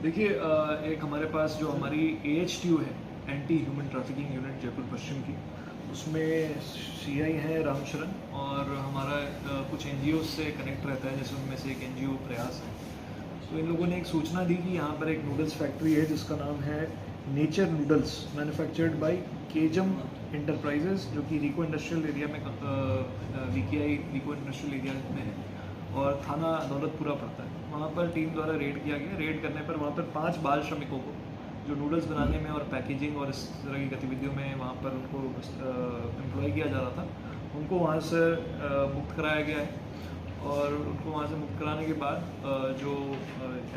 देखिए एक हमारे पास जो हमारी AHTU है, anti human trafficking unit Jaipur पश्चिम की, उसमें CI हैं रामशरण, और हमारा कुछ NGOs से कनेक्ट रहता है, जैसे उनमें से एक NGO प्रयास है। तो इन लोगों ने एक सूचना दी कि यहाँ पर एक नूडल्स फैक्ट्री है जिसका नाम है नेचर नूडल्स, मैन्युफैक्चर्ड बाय केजम इंटरप्राइजेज, जो कि रिको इंडस्ट्रियल एरिया में VKI रिको इंडस्ट्रियल एरिया में है और थाना दौलतपुरा पड़ता है। वहाँ पर टीम द्वारा रेड किया गया। रेड करने पर वहाँ पर 5 बाल श्रमिकों को, जो नूडल्स बनाने में और पैकेजिंग और इस तरह की गतिविधियों में वहाँ पर उनको एम्प्लॉय किया जा रहा था, उनको वहाँ से मुक्त कराया गया है। और उनको वहाँ से मुक्त कराने के बाद जो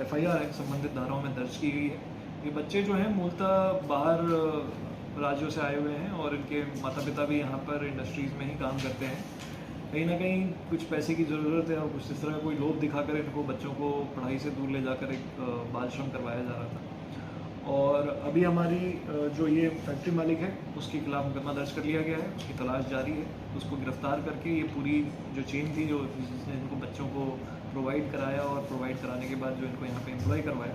FIR है संबंधित धाराओं में दर्ज की गई है। ये बच्चे जो हैं मूलतः बाहर राज्यों से आए हुए हैं और इनके माता पिता भी यहाँ पर इंडस्ट्रीज़ में ही काम करते हैं। कहीं ना कहीं कुछ पैसे की ज़रूरत है और कुछ इस तरह का कोई लोभ दिखाकर इनको बच्चों को पढ़ाई से दूर ले जाकर एक बाल श्रम करवाया जा रहा था। और अभी हमारी जो ये फैक्ट्री मालिक है उसके खिलाफ मुकदमा दर्ज कर लिया गया है, उसकी तलाश जारी है। उसको गिरफ्तार करके ये पूरी जो चेन थी, जो जिसने इनको बच्चों को प्रोवाइड कराया और प्रोवाइड कराने के बाद जो इनको यहाँ पे एम्प्लॉय करवाया,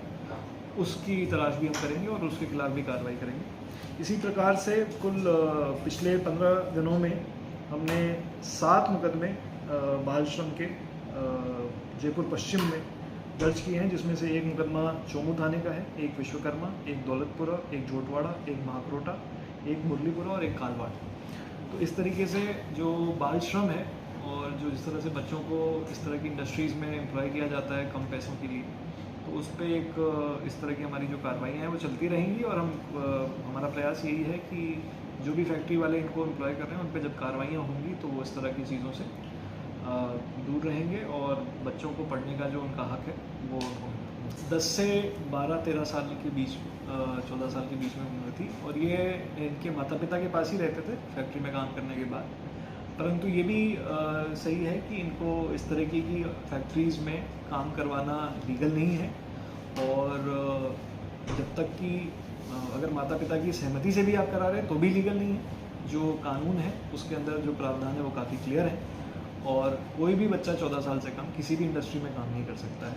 उसकी तलाश भी हम करेंगे और उसके खिलाफ भी कार्रवाई करेंगे। इसी प्रकार से कुल पिछले 15 दिनों में हमने 7 मुकदमे बाल श्रम के जयपुर पश्चिम में दर्ज किए हैं, जिसमें से एक मुकदमा चोमू थाने का है, एक विश्वकर्मा, एक दौलतपुरा, एक जोटवाड़ा, एक महाकोटा, एक मुरलीपुरा और एक कालवाड़। तो इस तरीके से जो बाल श्रम है और जो इस तरह से बच्चों को इस तरह की इंडस्ट्रीज़ में एम्प्लॉय किया जाता है कम पैसों के लिए, तो उस पर एक इस तरह की हमारी जो कार्रवाइयाँ हैं वो चलती रहेंगी। और हमारा प्रयास यही है कि जो भी फैक्ट्री वाले इनको एम्प्लॉय कर रहे हैं उन पर जब कार्रवाइयाँ होंगी तो वो इस तरह की चीज़ों से दूर रहेंगे और बच्चों को पढ़ने का जो उनका हक है वो 10 से 12-13 साल के बीच 14 साल के बीच में उम्र थी। और ये इनके माता पिता के पास ही रहते थे फैक्ट्री में काम करने के बाद। परंतु ये भी सही है कि इनको इस तरह की फैक्ट्रीज़ में काम करवाना लीगल नहीं है। और जब तक कि अगर माता पिता की सहमति से भी आप करा रहे हैं तो भी लीगल नहीं है। जो कानून है उसके अंदर जो प्रावधान है वो काफ़ी क्लियर है और कोई भी बच्चा 14 साल से कम किसी भी इंडस्ट्री में काम नहीं कर सकता है।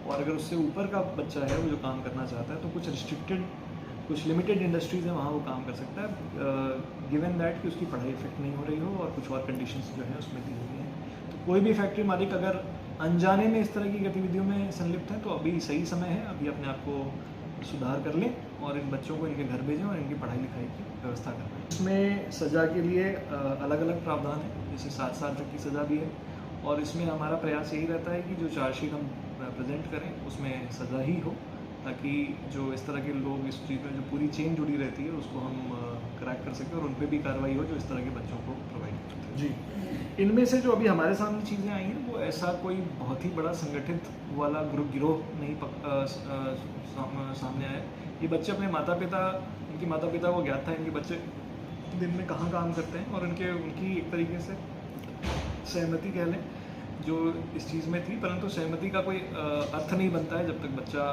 और अगर उससे ऊपर का बच्चा है वो जो काम करना चाहता है तो कुछ रिस्ट्रिक्टेड, कुछ लिमिटेड इंडस्ट्रीज़ हैं वहाँ वो काम कर सकता है, गिवन दैट कि उसकी पढ़ाई इफेक्ट नहीं हो रही हो और कुछ और कंडीशंस जो हैं उसमें दी हुई हैं। तो कोई भी फैक्ट्री मालिक अगर अनजाने में इस तरह की गतिविधियों में संलिप्त है तो अभी सही समय है, अभी अपने आप को सुधार कर लें और इन बच्चों को इनके घर भेजें और इनकी पढ़ाई लिखाई की व्यवस्था करवाएं। इसमें सज़ा के लिए अलग अलग प्रावधान है, जैसे 7 साल तक की सज़ा भी है। और इसमें हमारा प्रयास यही रहता है कि जो चार्जशीट हम प्रेजेंट करें उसमें सज़ा ही हो, ताकि जो इस तरह के लोग इस चीज़ में जो पूरी चेन जुड़ी रहती है उसको हम क्रैक कर सकें और उन पर भी कार्रवाई हो जो इस तरह के बच्चों को प्रोवाइड करते हैं। जी, इनमें से जो अभी हमारे सामने चीज़ें आई हैं वो ऐसा कोई बहुत ही बड़ा संगठित वाला गिरोह नहीं सामने आया। ये बच्चे अपने माता पिता, इनके माता पिता को ज्ञात था इनके बच्चे दिन में कहाँ काम करते हैं और उनकी एक तरीके से सहमति कह लें जो इस चीज़ में थी। परंतु सहमति का कोई अर्थ नहीं बनता है जब तक बच्चा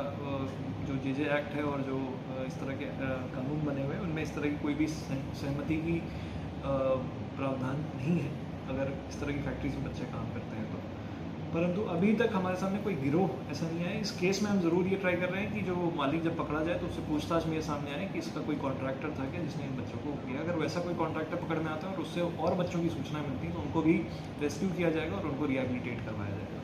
जो JJ एक्ट है और जो इस तरह के कानून बने हुए हैं उनमें इस तरह की कोई भी सहमति की प्रावधान नहीं है अगर इस तरह की फैक्ट्रीज में बच्चे काम करते हैं तो। परंतु अभी तक हमारे सामने कोई गिरोह ऐसा नहीं आया। इस केस में हम ज़रूर ये ट्राई कर रहे हैं कि जो मालिक जब पकड़ा जाए तो उससे पूछताछ में ये सामने आए कि इसका कोई कॉन्ट्रैक्टर था क्या जिसने इन बच्चों को किया। अगर वैसा कोई कॉन्ट्रैक्टर पकड़ में आता है और उससे और बच्चों की सूचना मिलती है तो उनको भी रेस्क्यू किया जाएगा और उनको रिहैबिलिटेट करवाया जाएगा।